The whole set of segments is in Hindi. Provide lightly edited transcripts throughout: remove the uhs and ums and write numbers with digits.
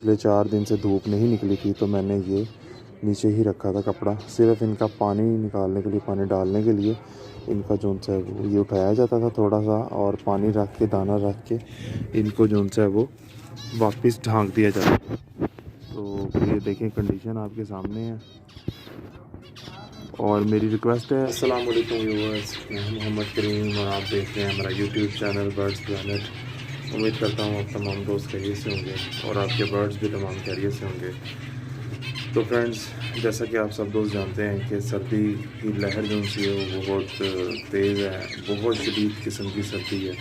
पिछले 4 दिन से धूप नहीं निकली थी तो मैंने ये नीचे ही रखा था कपड़ा, सिर्फ इनका पानी निकालने के लिए, पानी डालने के लिए इनका जो सा है वो ये उठाया जाता था थोड़ा सा, और पानी रख के, दाना रख के इनको जो सा है वो वापस ढांक दिया जाता था। तो ये देखें कंडीशन आपके सामने है। और मेरी रिक्वेस्ट है, अस्सलाम वालेकुम व्यूअर्स, मैं हूं मोहम्मद करीम और आप देख रहे हैं हमारा यूट्यूब चैनल बर्ड्स प्लानट। उम्मीद करता हूँ आप तमाम दोस्त खैरियत से होंगे और आपके बर्ड्स भी तमाम खैरियत से होंगे। तो फ्रेंड्स, जैसा कि आप सब दोस्त जानते हैं कि सर्दी की लहर जो सी है वो बहुत तेज़ है, बहुत शदीद किस्म की सर्दी है।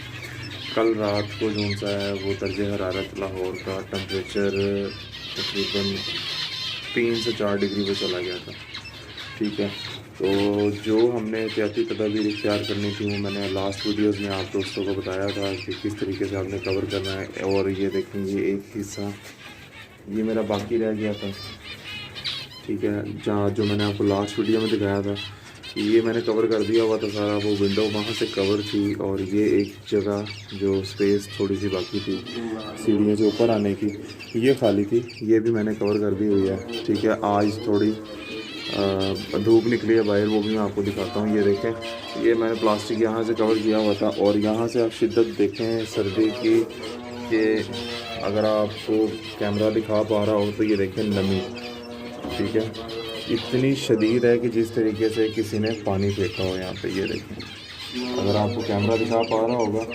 कल रात को जो सा है वो दर्जे हरारत लाहौर का टेम्परेचर तकरीबन 3 से 4 डिग्री पे चला गया था। ठीक है, तो जो हमने एहतियाती तदाबीर इख्तियार करनी थी वो मैंने लास्ट वीडियोस में आप दोस्तों को बताया था कि किस तरीके से आपने कवर करना है। और ये देखें, ये एक हिस्सा ये मेरा बाकी रह गया था। ठीक है, जहाँ जो मैंने आपको लास्ट वीडियो में दिखाया था ये मैंने कवर कर दिया हुआ था सारा, वो विंडो वहाँ से कवर थी। और ये एक जगह जो स्पेस थोड़ी सी बाकी थी सीढ़ियों से ऊपर आने की, ये खाली थी, ये भी मैंने कवर कर दी हुई है। ठीक है, आज थोड़ी धूप निकली है बाहर, वो भी मैं आपको दिखाता हूँ। ये देखें, ये मैंने प्लास्टिक यहाँ से कवर किया हुआ था। और यहाँ से आप शिद्दत देखें सर्दी की, कि अगर आपको कैमरा दिखा पा रहा हो तो ये देखें नमी, ठीक है, इतनी शदीद है कि जिस तरीके से किसी ने पानी फेंका हो यहाँ पे। ये देखें, अगर आपको कैमरा दिखा पा रहा होगा,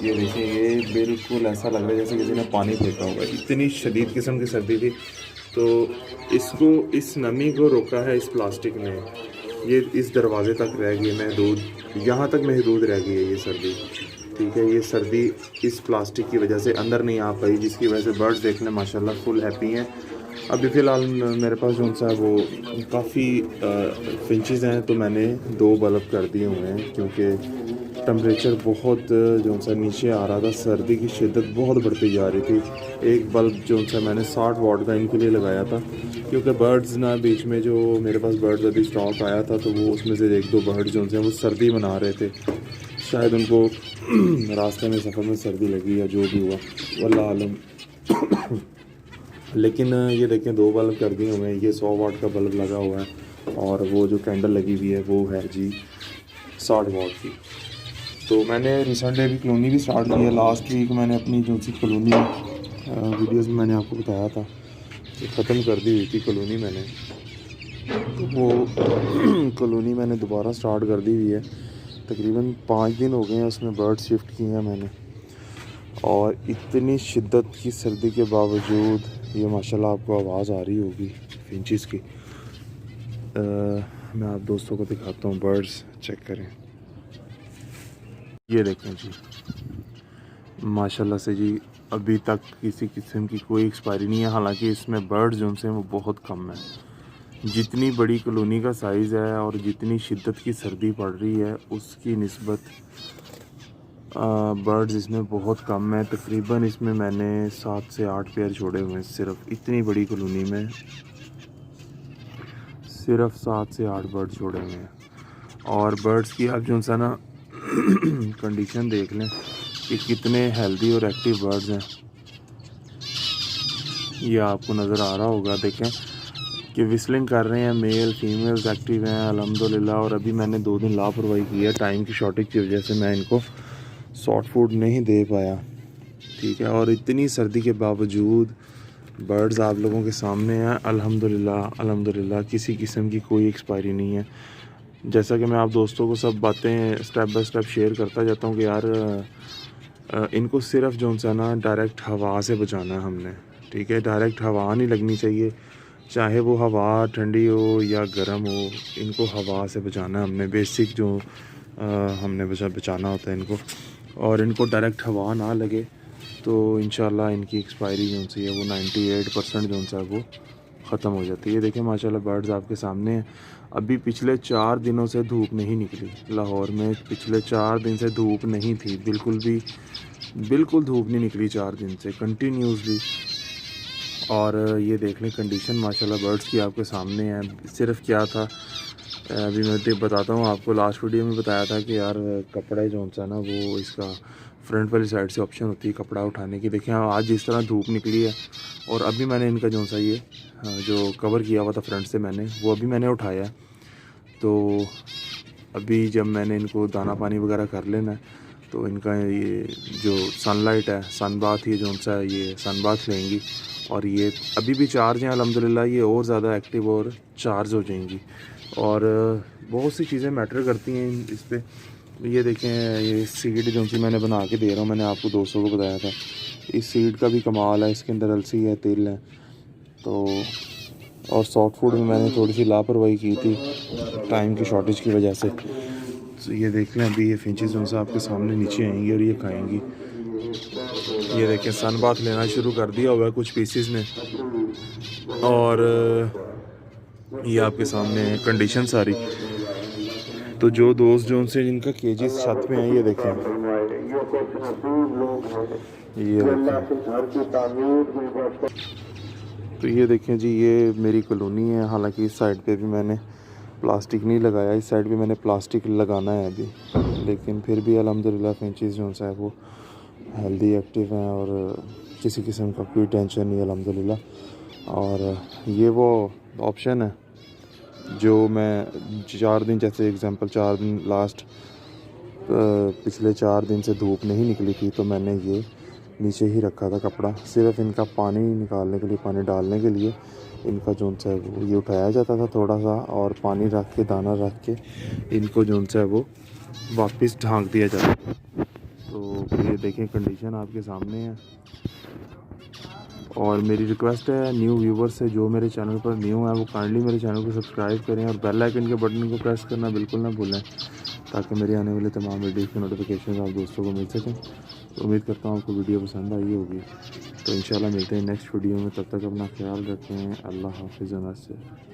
ये देखिए, ये बिल्कुल ऐसा लग रहा है जैसे किसी ने पानी फेंका होगा, इतनी शदीद किस्म की सर्दी थी। तो इसको, इस नमी को रोका है इस प्लास्टिक ने, ये इस दरवाज़े तक रह गई महदूद, यहाँ तक महदूद रह गई है ये सर्दी। ठीक है, ये सर्दी इस प्लास्टिक की वजह से अंदर नहीं आ पाई, जिसकी वजह से बर्ड्स देखने माशाल्लाह फुल हैप्पी हैं। अभी फ़िलहाल मेरे पास जो सा वो काफ़ी फिंचेस हैं, तो मैंने 2 बल्ब कर दिए हुए हैं क्योंकि टेम्परेचर बहुत जो सा नीचे आ रहा था, सर्दी की शिद्दत बहुत बढ़ती जा रही थी। एक बल्ब जो सा मैंने 60 वाट का इनके लिए लगाया था, क्योंकि बर्ड्स ना बीच में जो मेरे पास बर्ड्स अभी स्टॉक आया था, तो वो उसमें से 1-2 बर्ड जो थे वो सर्दी मना रहे थे, शायद उनको रास्ते में सफ़र में सर्दी लगी या जो भी हुआ, वल्लाह आलम। लेकिन ये देखें, 2 बल्ब कर दिए हुए हैं। ये 100 वाट का बल्ब लगा हुआ है और वो जो कैंडल लगी हुई है वो है जी 60 वाट की। तो मैंने रिसेंटली अभी कॉलोनी भी स्टार्ट की है। लास्ट वीक मैंने अपनी जो सी कॉलोनी वीडियोस में मैंने आपको बताया था कि ख़त्म कर दी हुई थी कॉलोनी मैंने, तो वो कॉलोनी मैंने दोबारा स्टार्ट कर दी हुई है। तकरीबन 5 दिन हो गए हैं उसमें बर्ड शिफ्ट किए हैं मैंने। और इतनी शिद्दत की सर्दी के बावजूद, ये माशाल्लाह आपको आवाज़ आ रही होगी फिंचेस की, मैं आप दोस्तों को दिखाता हूँ, बर्ड्स चेक करें। ये देखें जी, माशाल्लाह से जी, अभी तक किसी किस्म की कोई एक्सपायरी नहीं है। हालांकि इसमें बर्ड्स जो हैं वो बहुत कम है। जितनी बड़ी कॉलोनी का साइज़ है और जितनी शिद्दत की सर्दी पड़ रही है उसकी निस्बत बर्ड्स इसमें बहुत कम है। तकरीबन इसमें मैंने 7 से 8 पेयर छोड़े हुए हैं, सिर्फ इतनी बड़ी कॉलोनी में सिर्फ 7 से 8 बर्ड छोड़े हुए हैं। और बर्ड्स की आप जो सा ना कंडीशन देख लें कि कितने हेल्दी और एक्टिव बर्ड्स हैं, ये आपको नज़र आ रहा होगा। देखें कि विस्लिंग कर रहे हैं, मेल फीमेल्स एक्टिव हैं अल्हम्दुलिल्लाह। और अभी मैंने 2 दिन लापरवाही की है, टाइम की शॉर्टेज की वजह से मैं इनको सॉफ्ट फूड नहीं दे पाया। ठीक है, और इतनी सर्दी के बावजूद बर्ड्स आप लोगों के सामने हैं अल्हम्दुलिल्लाह, अल्हम्दुलिल्लाह, किसी किस्म की कोई एक्सपायरी नहीं है। जैसा कि मैं आप दोस्तों को सब बातें स्टेप बाय स्टेप शेयर करता जाता हूँ कि यार इनको सिर्फ जो सा ना डायरेक्ट हवा से बचाना है हमने। ठीक है, डायरेक्ट हवा नहीं लगनी चाहिए, चाहे वो हवा ठंडी हो या गर्म हो, इनको हवा से बचाना है हमने। बेसिक जो हमने बचाना होता है इनको, और इनको डायरेक्ट हवा ना लगे तो इंशाल्लाह इनकी एक्सपायरी जो सी है वो 98% जो सा वो ख़त्म हो जाती है। ये देखें माशाल्लाह बर्ड्स आपके सामने हैं। अभी पिछले 4 दिनों से धूप नहीं निकली लाहौर में, पिछले 4 दिन से धूप नहीं थी, बिल्कुल भी, बिल्कुल धूप नहीं निकली 4 दिन से कंटिन्यूसली। और ये देख लें कंडीशन माशाल्लाह बर्ड्स की आपके सामने है। सिर्फ क्या था, अभी मैं बताता हूँ आपको, लास्ट वीडियो में बताया था कि यार कपड़े जो सा ना वो इसका फ्रंट वाली साइड से ऑप्शन होती है कपड़ा उठाने की। देखें आज जिस तरह धूप निकली है और अभी मैंने इनका जो सा ये जो कवर किया हुआ था फ्रंट से मैंने, वो अभी मैंने उठाया है। तो अभी जब मैंने इनको दाना पानी वगैरह कर लेना है, तो इनका ये जो सनलाइट है, सन बाथ, ये जो सा ये सन बाथ लेंगी। और ये अभी भी चार्ज हैं अल्हम्दुलिल्लाह, ये और ज़्यादा एक्टिव और चार्ज हो जाएंगी। और बहुत सी चीज़ें मैटर करती हैं इस पर। ये देखें, ये सीड जो सी मैंने बना के दे रहा हूँ, मैंने आपको 200 को बताया था। इस सीड का भी कमाल है, इसके अंदर अलसी है, तिल है। तो और सॉफ्ट फूड में मैंने थोड़ी सी लापरवाही की थी टाइम की शॉर्टेज की वजह से। तो ये देख लें, अभी ये फिंचेस जो सा आपके सामने नीचे आएंगी और ये खाएंगी। ये देखें, सन बाथ लेना शुरू कर दिया हुआ है कुछ पीसीस ने। और ये आपके सामने कंडीशन सारी। तो जो दोस्त जो उनसे जिनका केजीस छत पे हैं, ये देखें, ये देखें। तो ये देखें जी, ये मेरी कॉलोनी है। हालांकि इस साइड पे भी मैंने प्लास्टिक नहीं लगाया, इस साइड पे मैंने प्लास्टिक लगाना है अभी। लेकिन फिर भी अल्हम्दुलिल्लाह फिंचेस जो है वो हेल्दी एक्टिव हैं और किसी किस्म का कोई टेंशन नहीं अल्हम्दुलिल्लाह। और ये वो ऑप्शन है जो मैं 4 दिन, जैसे एग्जांपल 4 दिन लास्ट पिछले 4 दिन से धूप नहीं निकली थी, तो मैंने ये नीचे ही रखा था कपड़ा, सिर्फ इनका पानी निकालने के लिए, पानी डालने के लिए इनका जो है वो ये उठाया जाता था थोड़ा सा, और पानी रख के, दाना रख के इनको जो है वो वापस ढांक दिया जाता था। तो ये देखें, कंडीशन आपके सामने है। और मेरी रिक्वेस्ट है न्यू व्यूवर्स से, जो मेरे चैनल पर न्यू है वो काइंडली मेरे चैनल को सब्सक्राइब करें और बेल आइकन के बटन को प्रेस करना बिल्कुल ना भूलें, ताकि मेरे आने वाले तमाम वीडियो की नोटिफिकेशन आप दोस्तों को मिल सकें। तो उम्मीद करता हूँ आपको वीडियो पसंद आई होगी। तो इंशाल्लाह मिलते हैं नेक्स्ट वीडियो में, तब तक अपना ख्याल रखें। अल्लाह हाफ़िज़।